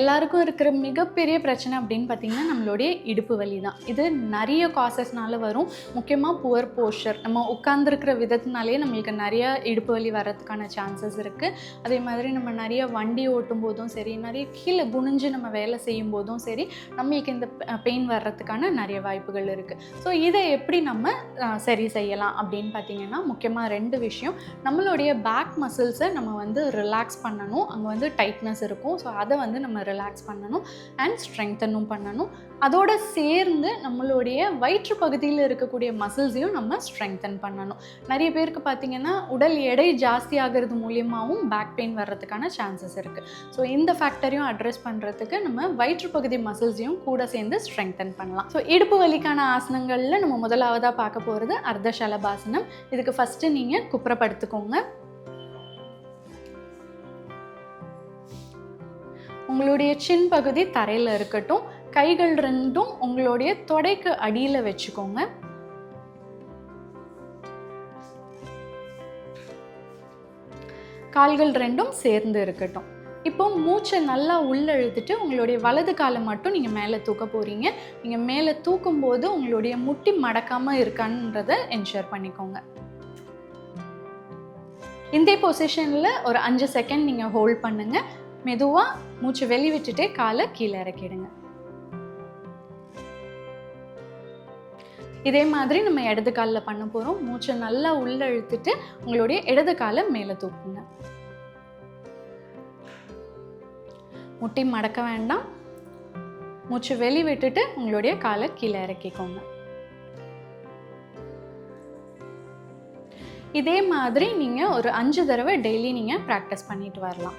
எல்லாருக்கும் இருக்கிற மிகப்பெரிய பிரச்சனை அப்படின்னு பார்த்தீங்கன்னா நம்மளுடைய இடுப்பு வலி தான். இது நிறைய காசஸ்னால வரும். முக்கியமாக புவர் போஸ்டர், நம்ம உட்கார்ந்துருக்கிற விதத்தினாலேயே நம்மளுக்கு நிறைய இடுப்பு வலி வர்றதுக்கான சான்சஸ் இருக்குது. அதே மாதிரி நம்ம நிறைய வண்டி ஓட்டும் போதும் சரி, நிறைய கீழே குனிஞ்சு நம்ம வேலை செய்யும் போதும் சரி, நம்மளுக்கு இந்த பெயின் வர்றதுக்கான நிறைய வாய்ப்புகள் இருக்குது. ஸோ இதை எப்படி நம்ம சரி செய்யலாம் அப்படின்னு பார்த்தீங்கன்னா, முக்கியமாக 2 விஷயம். நம்மளுடைய பேக் மசில்ஸை நம்ம ரிலாக்ஸ் பண்ணணும். அங்கே டைட்னஸ் இருக்கும். ஸோ அதை நம்ம ரிலாக்ஸ் பண்ணணும் அண்ட் ஸ்ட்ரெங்தனும் பண்ணணும். அதோடு சேர்ந்து நம்மளுடைய வயிற்று பகுதியில் இருக்கக்கூடிய மசில்ஸையும் நம்ம ஸ்ட்ரெங்தன் பண்ணணும். நிறைய பேருக்கு பார்த்திங்கன்னா உடல் எடை ஜாஸ்தி ஆகிறது மூலியமாகவும் பேக் பெயின் வர்றதுக்கான சான்சஸ் இருக்குது. ஸோ இந்த ஃபேக்டரையும் அட்ரெஸ் பண்ணுறதுக்கு நம்ம வயிற்று பகுதி மசில்ஸையும் கூட சேர்ந்து ஸ்ட்ரெங்தன் பண்ணலாம். ஸோ இடுப்பு வலிக்கான ஆசனங்களில் நம்ம முதலாவதாக பார்க்க போகிறது அர்த்த ஷலபாசனம். இதுக்கு ஃபஸ்ட்டு நீங்கள் குப்புறப்படுத்துக்கோங்க. உங்களுடைய சின் பகுதி தரையில் இருக்கட்டும். கைகள் 2ம் உங்களுடைய தொடைக்கு அடியில் வச்சுக்கோங்க. கால்கள் 2ம் சேர்ந்து இருக்கட்டும். இப்போ மூச்சை நல்லா உள்ள இழுத்துட்டு உங்களுடைய வலது காலை மட்டும் நீங்கள் மேலே தூக்க போகிறீங்க. நீங்கள் மேலே தூக்கும் போது உங்களுடைய முட்டி மடக்காமல் இருக்கான்றதை என்ஷூர் பண்ணிக்கோங்க. இந்த பொசிஷனில் ஒரு 5 செகண்ட் நீங்கள் ஹோல்ட் பண்ணுங்கள். மெதுவாக மூச்சு வெளி விட்டுட்டே காலை கீழே இறக்கிடுங்க. இதே மாதிரி நம்ம இடது காலில் பண்ண போகிறோம். மூச்சை நல்லா உள்ள இழுத்துட்டு உங்களுடைய இடது காலை மேலே தூக்குங்க. முட்டி மடக்க வேண்டாம். மூச்சு வெளி விட்டுட்டு உங்களுடைய காலை கீழே இறக்கிக்கோங்க. இதே மாதிரி நீங்கள் ஒரு 5 தடவை டெய்லி நீங்கள் ப்ராக்டிஸ் பண்ணிட்டு வரலாம்.